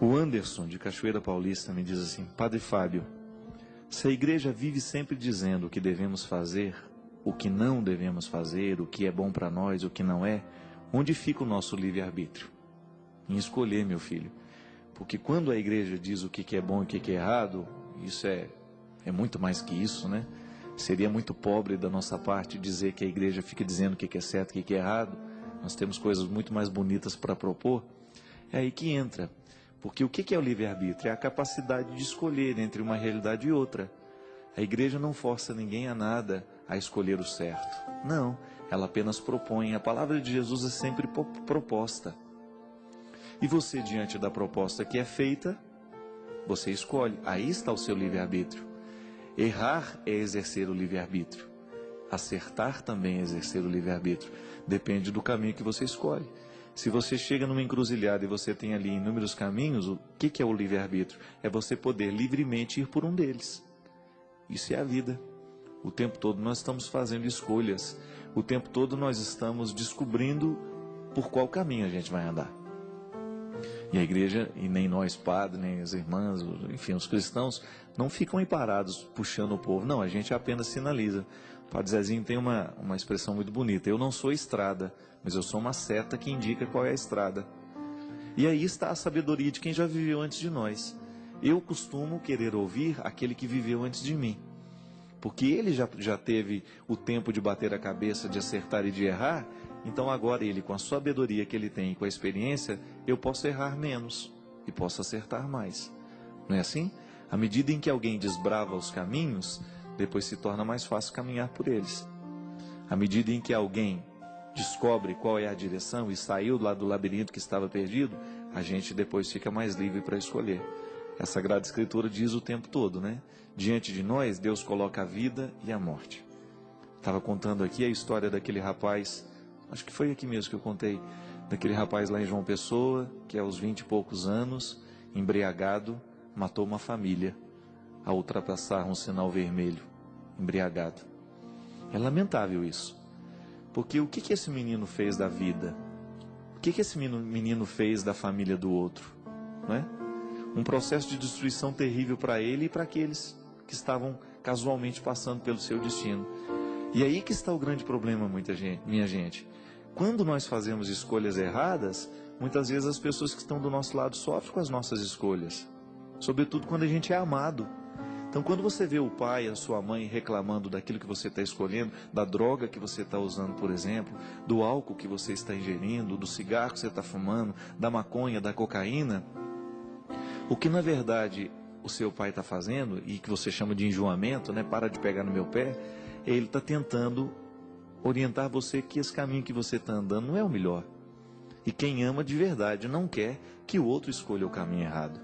O Anderson, de Cachoeira Paulista, me diz assim: Padre Fábio, se a igreja vive sempre dizendo o que devemos fazer, o que não devemos fazer, o que é bom para nós, o que não é, onde fica o nosso livre-arbítrio? Em escolher, meu filho. Porque quando a igreja diz o que é bom e o que é errado, isso é muito mais que isso, né? Seria muito pobre da nossa parte dizer que a igreja fica dizendo o que é certo e o que é errado. Nós temos coisas muito mais bonitas para propor. É aí que entra. Porque o que é o livre-arbítrio? É a capacidade de escolher entre uma realidade e outra. A igreja não força ninguém a nada, a escolher o certo. Não, ela apenas propõe. A palavra de Jesus é sempre proposta. E você, diante da proposta que é feita, você escolhe. Aí está o seu livre-arbítrio. Errar é exercer o livre-arbítrio. Acertar também é exercer o livre-arbítrio. Depende do caminho que você escolhe. Se você chega numa encruzilhada e você tem ali inúmeros caminhos, o que é o livre-arbítrio? É você poder livremente ir por um deles. Isso é a vida. O tempo todo nós estamos fazendo escolhas. O tempo todo nós estamos descobrindo por qual caminho a gente vai andar. E a igreja, e nem nós padres, nem as irmãs, enfim, os cristãos, não ficam aí parados puxando o povo. Não, a gente apenas sinaliza. O Padre Zezinho tem uma expressão muito bonita: eu não sou estrada, mas eu sou uma seta que indica qual é a estrada. E aí está a sabedoria de quem já viveu antes de nós. Eu costumo querer ouvir aquele que viveu antes de mim, porque ele já teve o tempo de bater a cabeça, de acertar e de errar. Então agora ele, com a sabedoria que ele tem e com a experiência, eu posso errar menos e posso acertar mais. Não é assim? À medida em que alguém desbrava os caminhos, depois se torna mais fácil caminhar por eles. À medida em que alguém descobre qual é a direção e saiu lá do labirinto que estava perdido, a gente depois fica mais livre para escolher. A Sagrada Escritura diz o tempo todo, né? Diante de nós, Deus coloca a vida e a morte. Estava contando aqui a história daquele rapaz, acho que foi aqui mesmo que eu contei, daquele rapaz lá em João Pessoa, que aos 20 e poucos anos, embriagado, matou uma família, ao ultrapassar um sinal vermelho, embriagado. É lamentável isso, porque o que esse menino fez da vida? O que esse menino fez da família do outro? Não é? Um processo de destruição terrível para ele e para aqueles que estavam casualmente passando pelo seu destino. E aí que está o grande problema, minha gente. Quando nós fazemos escolhas erradas, muitas vezes as pessoas que estão do nosso lado sofrem com as nossas escolhas. Sobretudo quando a gente é amado. Então, quando você vê o pai, a sua mãe reclamando daquilo que você está escolhendo, da droga que você está usando, por exemplo, do álcool que você está ingerindo, do cigarro que você está fumando, da maconha, da cocaína, o que na verdade o seu pai está fazendo, e que você chama de enjoamento, né? Para de pegar no meu pé, ele está tentando orientar você que esse caminho que você está andando não é o melhor. E quem ama de verdade não quer que o outro escolha o caminho errado.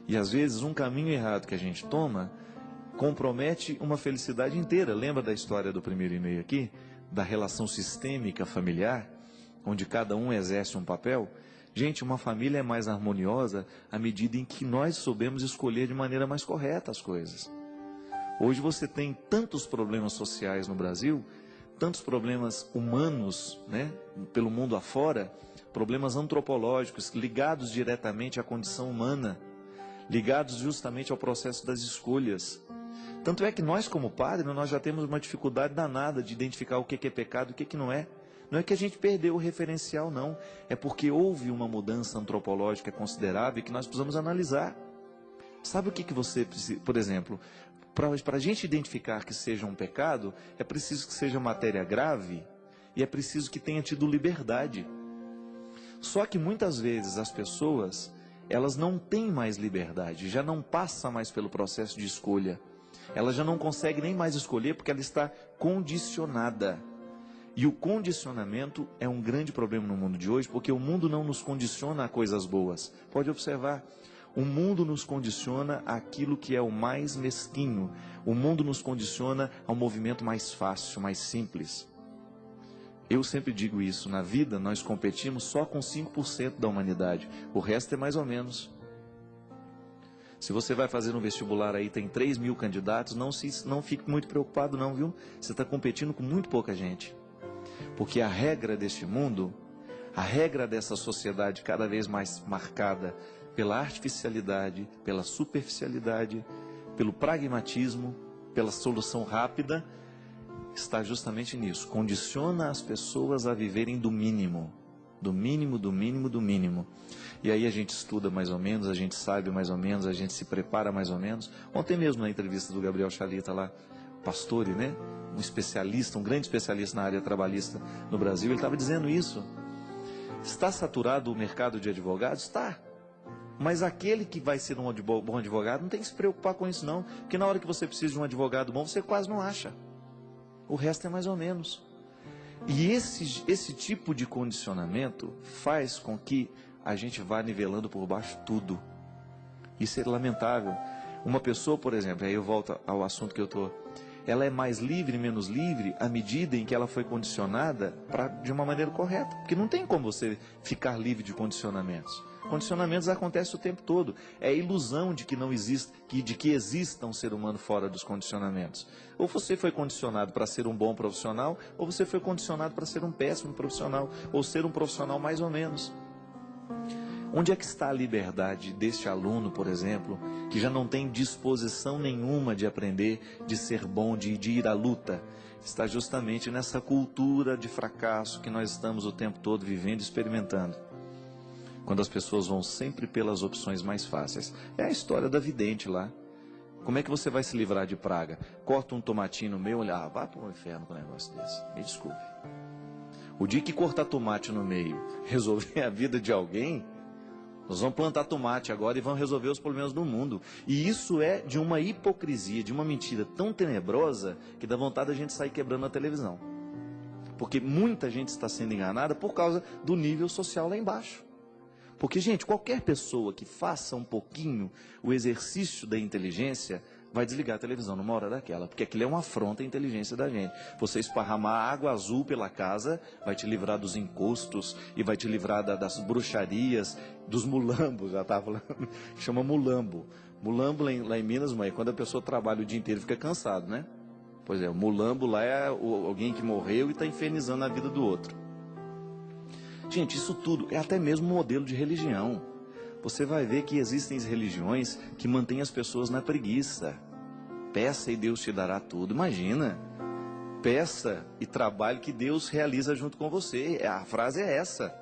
E às vezes um caminho errado que a gente toma compromete uma felicidade inteira. Lembra da história do primeiro e-mail aqui? Da relação sistêmica familiar, onde cada um exerce um papel? Gente, uma família é mais harmoniosa à medida em que nós soubemos escolher de maneira mais correta as coisas. Hoje você tem tantos problemas sociais no Brasil, tantos problemas humanos, né, pelo mundo afora, problemas antropológicos ligados diretamente à condição humana, ligados justamente ao processo das escolhas. Tanto é que nós, como padres, nós já temos uma dificuldade danada de identificar o que é pecado e o que não é. Não é que a gente perdeu o referencial, não. É porque houve uma mudança antropológica considerável que nós precisamos analisar. Sabe o que você precisa, por exemplo, para a gente identificar que seja um pecado, é preciso que seja matéria grave e é preciso que tenha tido liberdade. Só que muitas vezes as pessoas, elas não têm mais liberdade, já não passa mais pelo processo de escolha. Ela já não consegue nem mais escolher porque ela está condicionada. E o condicionamento é um grande problema no mundo de hoje, porque o mundo não nos condiciona a coisas boas. Pode observar, o mundo nos condiciona àquilo que é o mais mesquinho. O mundo nos condiciona ao movimento mais fácil, mais simples. Eu sempre digo isso, na vida nós competimos só com 5% da humanidade, o resto é mais ou menos. Se você vai fazer um vestibular aí, tem 3.000 candidatos, não fique muito preocupado não, viu? Você está competindo com muito pouca gente. Porque a regra deste mundo, a regra dessa sociedade cada vez mais marcada pela artificialidade, pela superficialidade, pelo pragmatismo, pela solução rápida, está justamente nisso. Condiciona as pessoas a viverem do mínimo. Do mínimo, do mínimo, do mínimo. E aí a gente estuda mais ou menos, a gente sabe mais ou menos, a gente se prepara mais ou menos. Ontem mesmo na entrevista do Gabriel Chalita lá, pastor, né? Um especialista, um grande especialista na área trabalhista no Brasil, ele estava dizendo isso. Está saturado o mercado de advogados? Está. Mas aquele que vai ser um bom advogado não tem que se preocupar com isso não, porque na hora que você precisa de um advogado bom, você quase não acha. O resto é mais ou menos. E esse tipo de condicionamento faz com que a gente vá nivelando por baixo tudo. Isso é lamentável. Uma pessoa, por exemplo, aí eu volto ao assunto que eu estou... Ela é mais livre, menos livre, à medida em que ela foi condicionada de uma maneira correta. Porque não tem como você ficar livre de condicionamentos. Condicionamentos acontecem o tempo todo. É a ilusão de que não existe, de que exista um ser humano fora dos condicionamentos. Ou você foi condicionado para ser um bom profissional, ou você foi condicionado para ser um péssimo profissional, ou ser um profissional mais ou menos. Onde é que está a liberdade deste aluno, por exemplo, que já não tem disposição nenhuma de aprender, de ser bom, de ir à luta? Está justamente nessa cultura de fracasso que nós estamos o tempo todo vivendo e experimentando. Quando as pessoas vão sempre pelas opções mais fáceis. É a história da vidente lá. Como é que você vai se livrar de praga? Corta um tomatinho no meio, olha, vá para o inferno com um negócio desse. Me desculpe. O dia que cortar tomate no meio resolver a vida de alguém... Nós vamos plantar tomate agora e vamos resolver os problemas do mundo. E isso é de uma hipocrisia, de uma mentira tão tenebrosa que dá vontade da gente sair quebrando a televisão. Porque muita gente está sendo enganada por causa do nível social lá embaixo. Porque, gente, qualquer pessoa que faça um pouquinho o exercício da inteligência vai desligar a televisão numa hora daquela, porque aquilo é uma afronta à inteligência da gente. Você esparramar água azul pela casa vai te livrar dos encostos e vai te livrar das bruxarias, dos mulambos, já estava falando, chama mulambo. Mulambo lá em Minas, mãe, quando a pessoa trabalha o dia inteiro fica cansado, né? Pois é, o mulambo lá é alguém que morreu e está infernizando a vida do outro. Gente, isso tudo é até mesmo um modelo de religião. Você vai ver que existem religiões que mantêm as pessoas na preguiça. Peça e Deus te dará tudo. Imagina. Peça e trabalhe que Deus realiza junto com você. A frase é essa.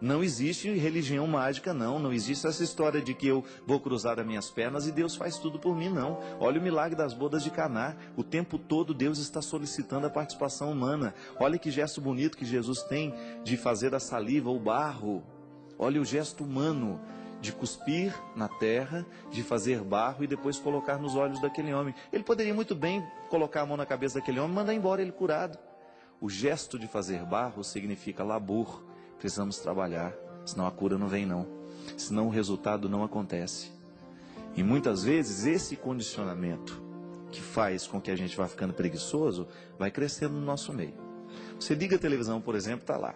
Não existe religião mágica, não. Não existe essa história de que eu vou cruzar as minhas pernas e Deus faz tudo por mim, não. Olha o milagre das bodas de Caná. O tempo todo Deus está solicitando a participação humana. Olha que gesto bonito que Jesus tem de fazer a saliva, o barro. Olha o gesto humano de cuspir na terra, de fazer barro e depois colocar nos olhos daquele homem. Ele poderia muito bem colocar a mão na cabeça daquele homem e mandar embora ele curado. O gesto de fazer barro significa labor. Precisamos trabalhar, senão a cura não vem não. Senão o resultado não acontece. E muitas vezes esse condicionamento que faz com que a gente vá ficando preguiçoso, vai crescendo no nosso meio. Você liga a televisão, por exemplo, está lá.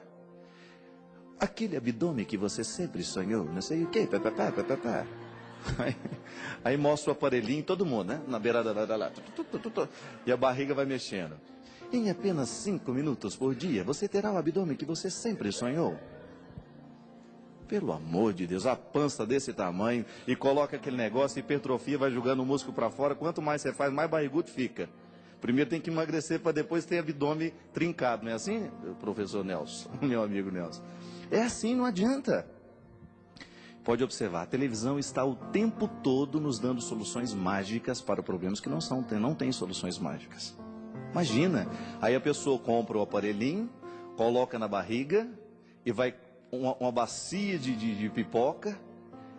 Aquele abdômen que você sempre sonhou, não sei o quê, Aí mostra o aparelhinho, todo mundo, né? Na beirada lá, e a barriga vai mexendo. Em apenas 5 minutos por dia, você terá o abdômen que você sempre sonhou. Pelo amor de Deus, a pança desse tamanho, e coloca aquele negócio, hipertrofia, vai jogando o músculo para fora. Quanto mais você faz, mais barrigudo fica. Primeiro tem que emagrecer para depois ter abdômen trincado, não é assim, professor Nelson, meu amigo Nelson? É assim, não adianta. Pode observar, a televisão está o tempo todo nos dando soluções mágicas para problemas que não tem soluções mágicas. Imagina, aí a pessoa compra o aparelhinho, coloca na barriga e vai uma bacia de pipoca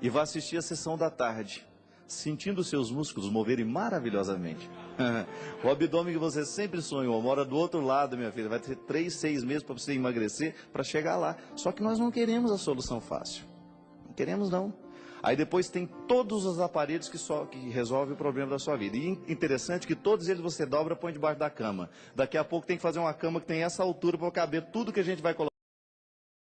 e vai assistir a sessão da tarde, sentindo seus músculos moverem maravilhosamente. O abdômen que você sempre sonhou mora do outro lado, minha filha. Vai ter 3, 6 meses para você emagrecer, para chegar lá. Só que nós não queremos a solução fácil. Não queremos, não. Aí depois tem todos os aparelhos que resolvem o problema da sua vida. E interessante que todos eles você dobra e põe debaixo da cama. Daqui a pouco tem que fazer uma cama que tem essa altura para caber tudo que a gente vai colocar.